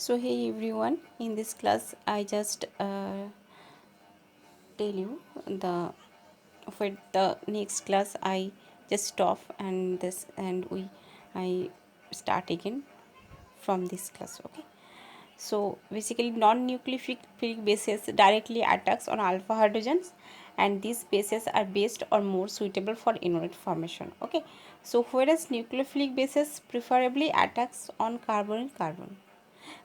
So hey everyone, in this class I just tell you the for the next class I just stop and this and I start again from this class. Okay, so basically non-nucleophilic bases directly attacks on alpha hydrogens, and these bases are best or more suitable for enolate formation. Okay, so whereas nucleophilic bases preferably attacks on carbon,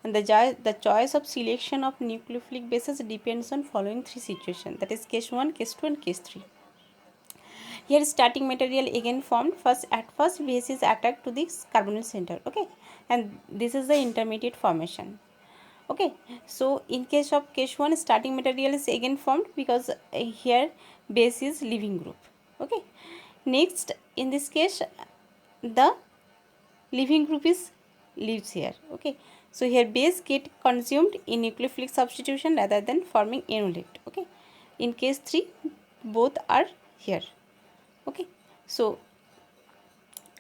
and the choice of selection of nucleophilic bases depends on following three situations, that is case 1, case 2 and case 3. Here starting material again formed. At first base is attacked to this carbonyl center. Okay, and this is the intermediate formation. Okay, so in case of case 1, starting material is again formed because here base is leaving group. Okay, next in this case the leaving group is leaves here. Okay, so here base get consumed in nucleophilic substitution rather than forming enolate. Okay, in case 3 both are here. Okay, so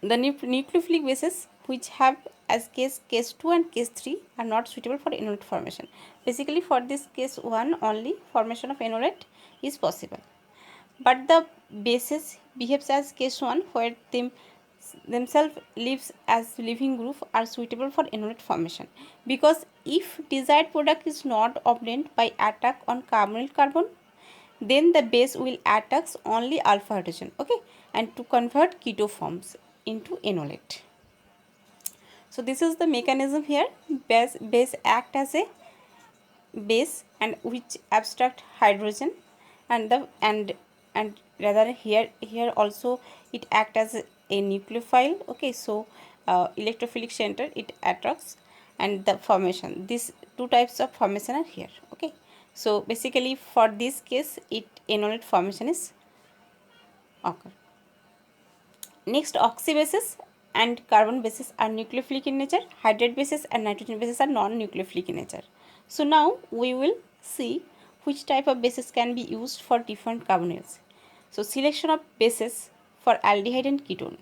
the nucleophilic bases which have as case 2 and case 3 are not suitable for enolate formation. Basically for this case 1 only formation of enolate is possible, but the bases behaves as case 1 where themselves lives as living group are suitable for enolate formation, because if desired product is not obtained by attack on carbonyl carbon, then the base will attacks only alpha hydrogen. Okay, and to convert keto forms into enolate. So this is the mechanism here. Base act as a base and which abstract hydrogen, and the and rather here also it act as a nucleophile. Okay, so electrophilic center it attracts, and the formation, these two types of formation are here. Okay, so basically for this case it enolate formation is occur. Next, oxy bases and carbon bases are nucleophilic in nature. Hydrate bases and nitrogen bases are non-nucleophilic in nature. So now we will see which type of bases can be used for different carbonyls. So selection of bases for aldehyde and ketone.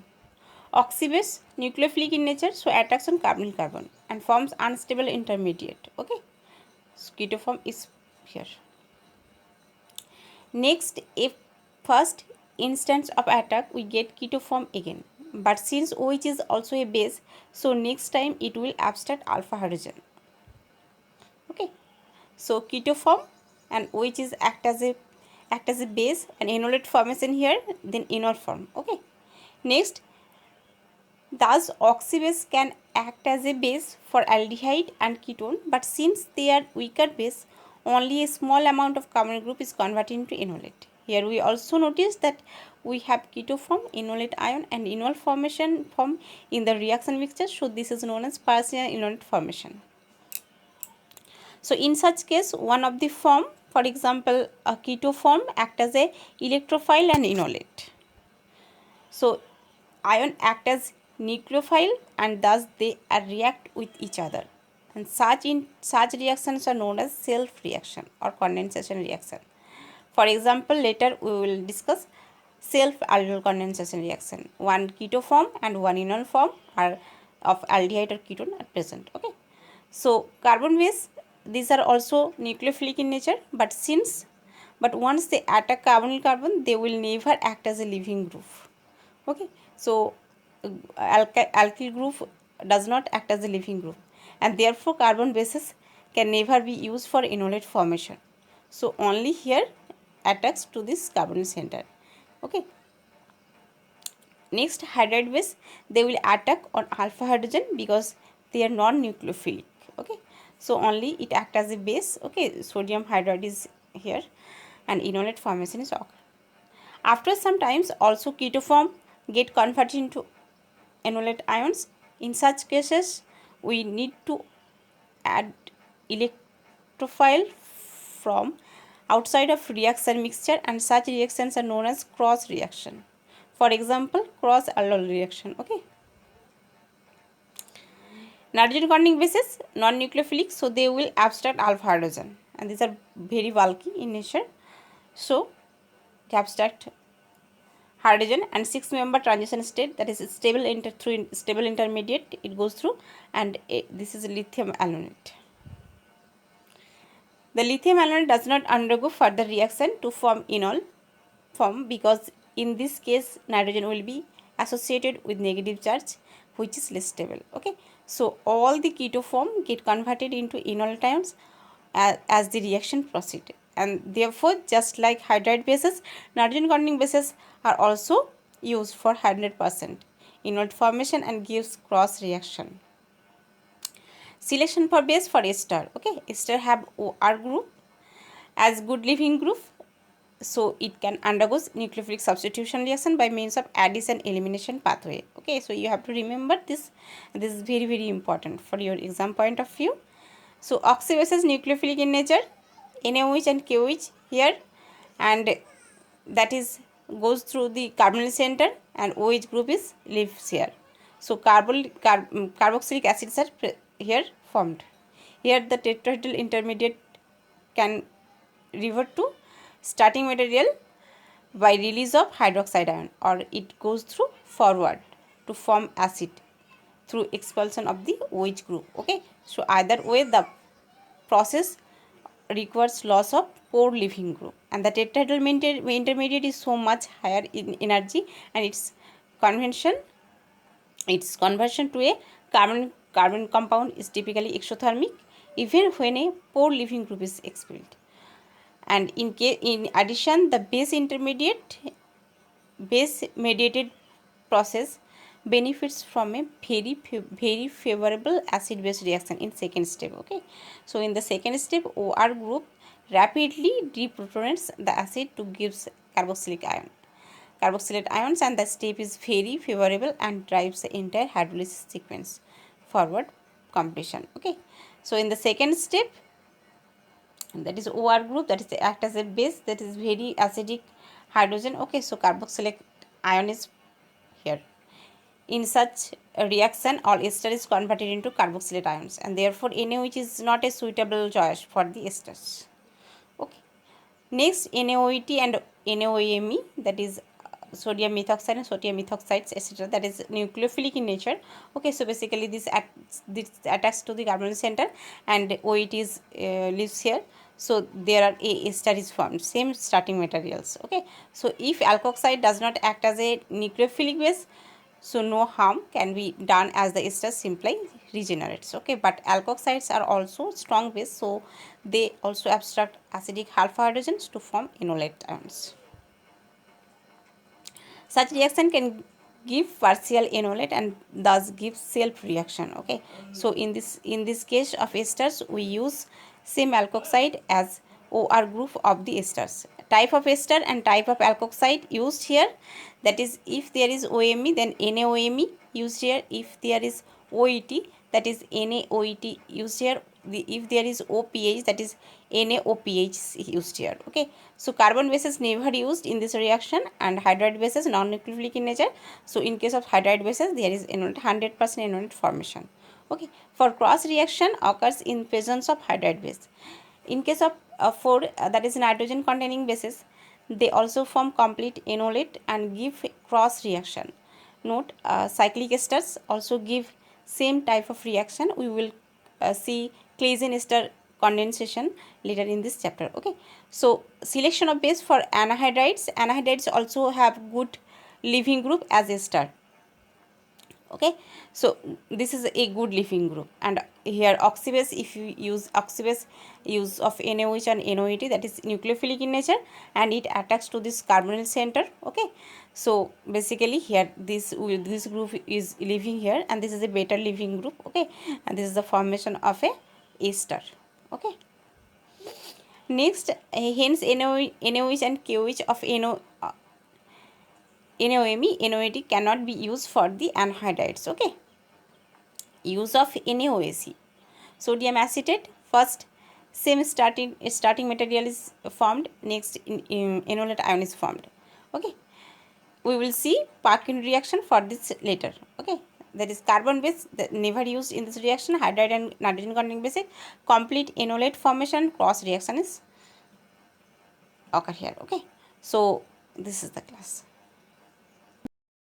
Oxy base nucleophilic in nature, so attacks on carbonyl carbon and forms unstable intermediate. Okay, so keto form is here. Next, if first instance of attack we get keto form again, but since OH is also a base, so next time it will abstract alpha hydrogen. Okay, so keto form and OH is act as a base and enolate formation here, then enol form. Okay, next, thus oxybase can act as a base for aldehyde and ketone, but since they are weaker base, only a small amount of carbonyl group is converted into enolate. Here we also notice that we have keto form, enolate ion and enol formation form in the reaction mixture, so this is known as partial enolate formation. So in such case, one of the form, for example a keto form, act as a electrophile and enolate. So ion act as nucleophile and thus they react with each other, and such reactions are known as self reaction or condensation reaction. For example, later we will discuss self alveolar condensation reaction. One keto form and one enol form are of aldehyde or ketone are present. Okay, so carbon base, these are also nucleophilic in nature, but once they attack carbonyl carbon, they will never act as a leaving group. Okay, so alkyl group does not act as a leaving group, and therefore carbon bases can never be used for enolate formation. So only here attacks to this carbonyl center. Okay, next, hydride base, they will attack on alpha hydrogen because they are non-nucleophilic. Okay, so only it act as a base. Okay, sodium hydride is here and enolate formation is occur. After some times also keto form get converted into enolate ions. In such cases we need to add electrophile from outside of reaction mixture, and such reactions are known as cross reaction. For example, cross aldol reaction. Okay, nitrogen containing bases non-nucleophilic, so they will abstract alpha hydrogen, and these are very bulky in nature, so they abstract hydrogen and 6-member transition state, that is stable intermediate it goes through, and this is lithium aluminate. The lithium enolate does not undergo further reaction to form enol form, because in this case nitrogen will be associated with negative charge, which is less stable. Okay, so all the keto form get converted into enolate ions as the reaction proceeds, and therefore just like hydride bases, nitrogen containing bases are also used for 100% enolate formation and gives cross reaction. Selection for base for ester. Okay, ester have OR group as good leaving group, so it can undergo nucleophilic substitution reaction by means of addition elimination pathway. Okay, so you have to remember this. This is very important for your exam point of view. So oxybases nucleophilic in nature, NaOH and KOH here, and that is goes through the carbonyl center, and OH group is leaves here. So carboxylic acids are here formed. Here the tetrahedral intermediate can revert to starting material by release of hydroxide ion, or it goes through forward to form acid through expulsion of the OH group. Okay, so either way the process requires loss of pore leaving group, and the tetrahedral intermediate is so much higher in energy, and its conversion to a carbon compound is typically exothermic even when a pore leaving group is expelled. And in addition, the base mediated process benefits from a very favorable acid base reaction in second step. Okay, so in the second step, OR group rapidly deprotonates the acid to gives carboxylate ions, and the step is very favorable and drives the entire hydrolysis sequence forward completion. Okay, so in the second step, that is OR group, that is act as a base, that is very acidic hydrogen. Okay, so carboxylate ion is here. In such a reaction, all ester is converted into carboxylate ions, and therefore NaOH is not a suitable choice for the esters. Okay, next NaOET and NaOEMe, that is sodium methoxide and sodium methoxides, etc., that is nucleophilic in nature. Okay, so basically this attacks to the carbonyl center, and OET is lives here. So there are a ester is formed, same starting materials. Okay, so if alkoxide does not act as a nucleophilic base, so no harm can be done as the ester simply regenerates. Okay, but alkoxides are also strong base, so they also abstract acidic alpha hydrogens to form enolate ions. Such reaction can give partial enolate and thus give self reaction. Okay, so in this case of esters, we use same alkoxide as OR group of the esters. Type of ester and type of alkoxide used here, that is if there is OMe, then NaOMe used here. If there is OET, that is NaOET used here. If there is OPH, that is NaOPH used here. Okay, so carbon bases never used in this reaction, and hydride bases non-nucleophilic in nature. So in case of hydride bases, there is 100% enolate formation. Okay, for cross reaction occurs in presence of hydride base. In case of 4, that is nitrogen containing bases, they also form complete enolate and give cross reaction. Note, cyclic esters also give same type of reaction. We will see Claisen ester condensation later in this chapter. Okay, so selection of base for anhydrides also have good leaving group as ester. Okay, so this is a good leaving group. And here oxybase, if you use oxybase, use of NaOH and NOET, that is nucleophilic in nature, and it attacks to this carbonyl center. Okay, so basically here this group is leaving here, and this is a better leaving group. Okay, and this is the formation of a ester. Okay, next, hence NaOH and KOH of NaOMe, NOET cannot be used for the anhydrides. Okay, use of NaOAC, sodium acetate. First, same starting material is formed. Next, enolate ion is formed. Okay, we will see Parkin reaction for this later. Okay, that is carbon base that never used in this reaction. Hydride and nitrogen containing base, complete enolate formation, cross reaction is occur here. Okay, so this is the class.